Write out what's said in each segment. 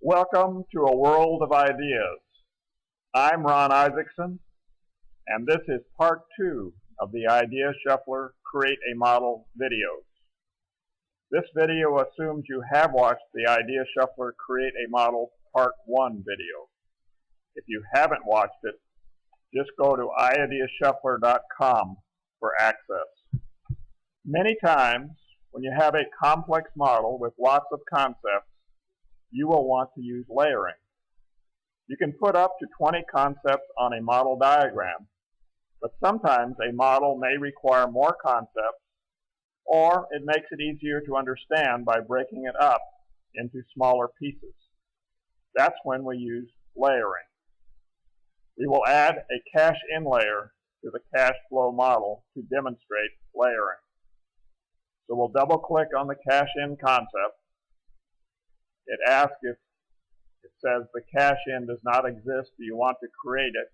Welcome to a world of ideas. I'm Ron Isaacson, and this is part 2 of the Idea Shuffler Create a Model videos. This video assumes you have watched the Idea Shuffler Create a Model part 1 video. If you haven't watched it, just go to ideashuffler.com for access. Many times, when you have a complex model with lots of concepts, you will want to use layering. You can put up to 20 concepts on a model diagram, but sometimes a model may require more concepts, or it makes it easier to understand by breaking it up into smaller pieces. That's when we use layering. We will add a cache-in layer to the cash flow model to demonstrate layering. So we'll double-click on the cache-in concept. It asks if it says the cache-in does not exist, do you want to create it?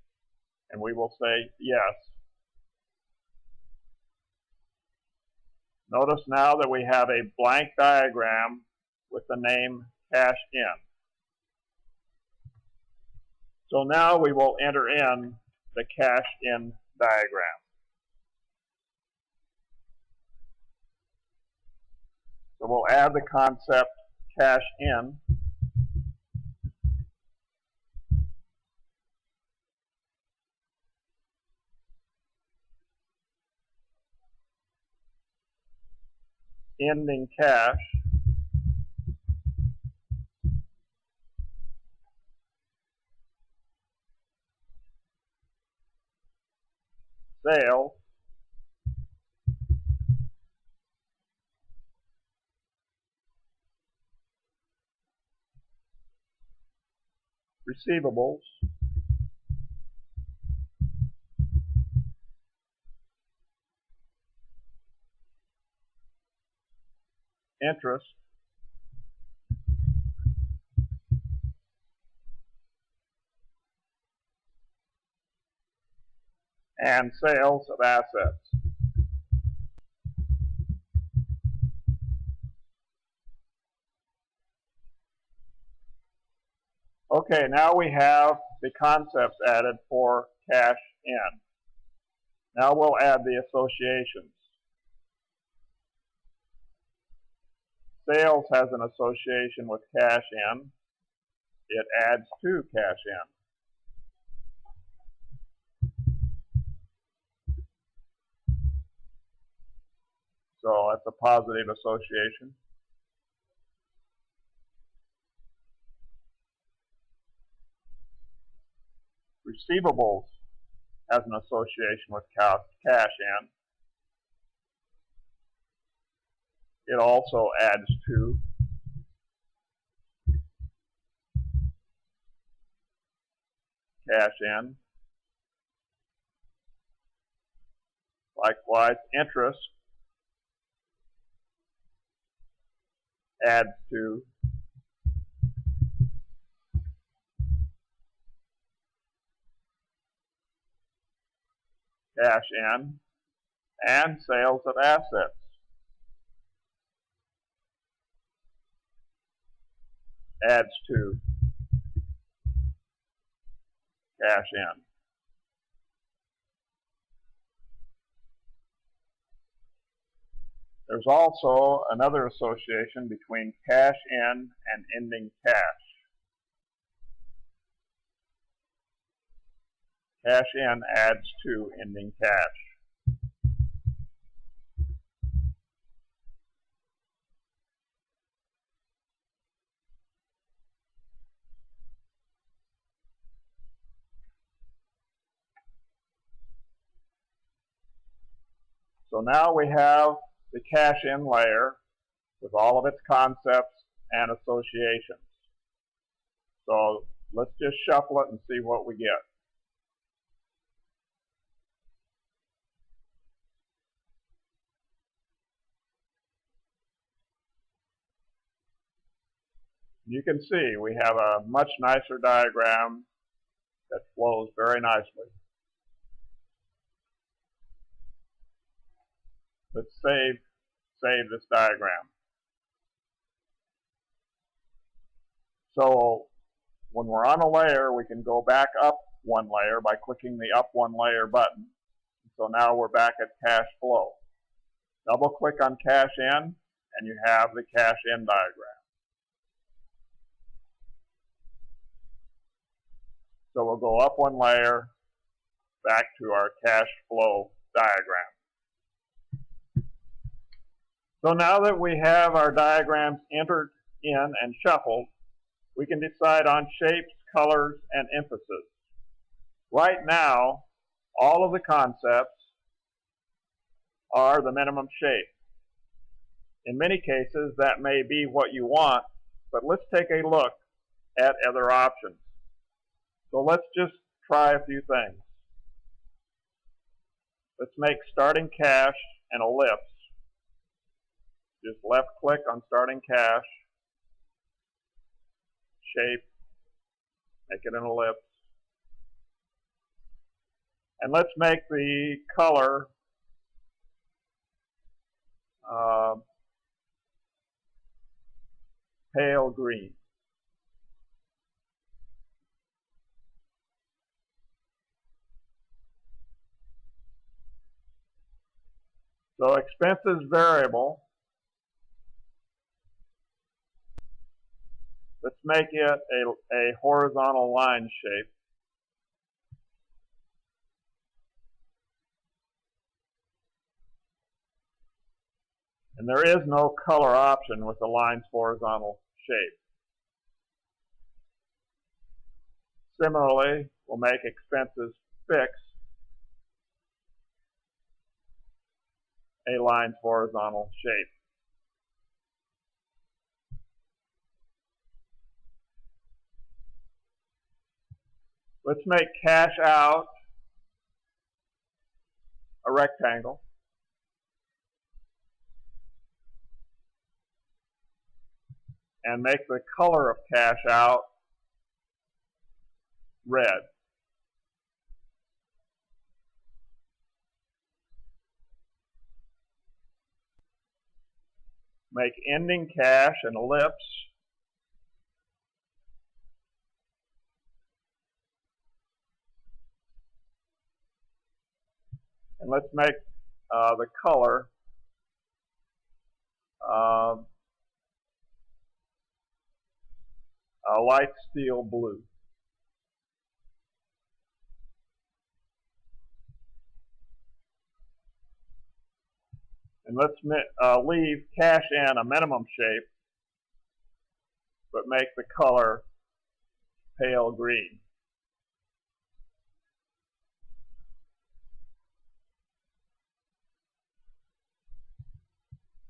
And we will say yes. Notice now that we have a blank diagram with the name cache-in. So now we will enter in the cache-in diagram. So we'll add the concept cache-in. Ending cash. Sale. Receivables. Interest. And sales of assets. Okay, now we have the concepts added for cache-in. Now we'll add the associations. Sales has an association with cache-in. It adds to cache-in. So that's a positive association. Receivables has an association with cache-in. It also adds to. Cache-in. Likewise, interest adds to. Cache-in. And sales of assets adds to cache-in. There's also another association between cache-in and ending cash. Cache-in adds to ending cash. So now we have the cache-in layer with all of its concepts and associations. So let's just shuffle it and see what we get. You can see we have a much nicer diagram that flows very nicely. Let's save this diagram. So when we're on a layer, we can go back up one layer by clicking the up one layer button. So now we're back at cache flow. Double click on cache in, and you have the cache in diagram. So we'll go up one layer, back to our cache flow diagram. So now that we have our diagrams entered in and shuffled, we can decide on shapes, colors, and emphasis. Right now, all of the concepts are the minimum shape. In many cases, that may be what you want, but let's take a look at other options. So let's just try a few things. Let's make starting cache an ellipse. Just left click on starting cache, shape, make it an ellipse. And let's make the color pale green. So expenses variable. Let's make it a horizontal line shape. And there is no color option with the line's horizontal shape. Similarly, we'll make expenses fixed a line's horizontal shape. Let's make cash out a rectangle. And make the color of cash out red. Make ending cache an ellipse. And let's make the color a light steel blue. And let's leave cache in a minimum shape, but make the color pale green.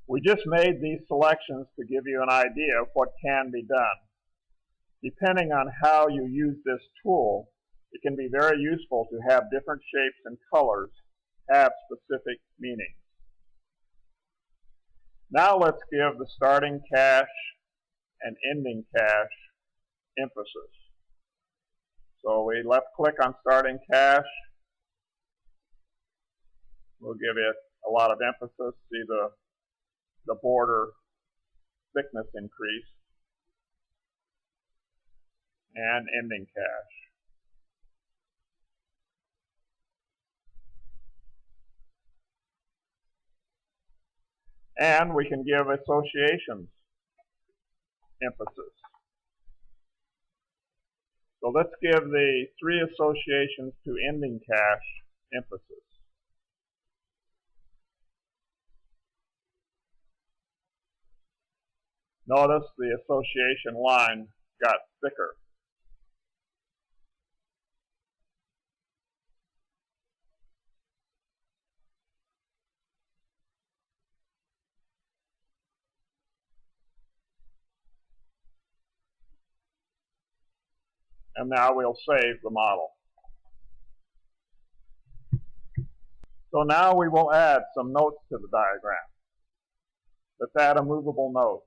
We just made these selections to give you an idea of what can be done. Depending on how you use this tool, it can be very useful to have different shapes and colors have specific meanings. Now let's give the starting cache and ending cache emphasis. So we left click on starting cache. We'll give it a lot of emphasis. See the border thickness increase. And ending cache. And we can give associations emphasis. So let's give the 3 associations to ending cache emphasis. Notice the association line got thicker. And now we'll save the model. So now we will add some notes to the diagram. Let's add a movable note.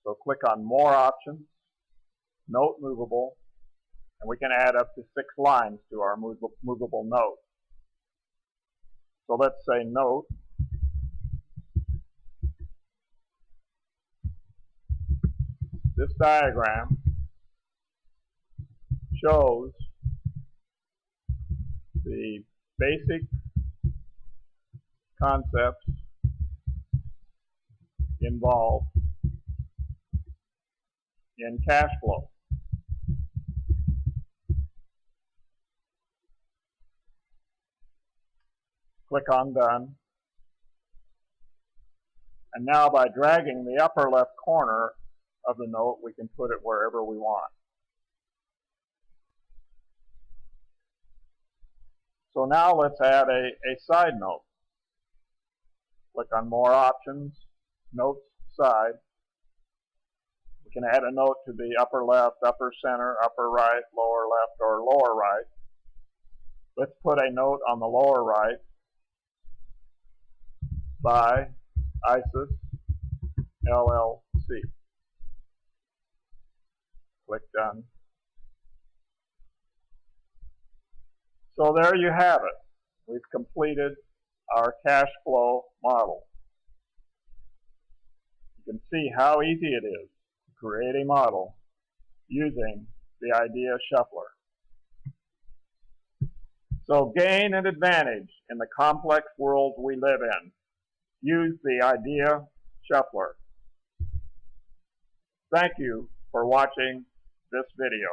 So click on More Options, Note Movable, and we can add up to 6 lines to our movable note. So let's say Note. This diagram shows the basic concepts involved in cash flow. Click on Done. And now by dragging the upper left corner of the note, we can put it wherever we want. So now let's add a side note. Click on More Options, Notes, Side. We can add a note to the upper left, upper center, upper right, lower left, or lower right. Let's put a note on the lower right by ISIS LLC. Click Done. So there you have it. We've completed our cash flow model. You can see how easy it is to create a model using the Idea Shuffler. So gain an advantage in the complex world we live in. Use the Idea Shuffler. Thank you for watching this video.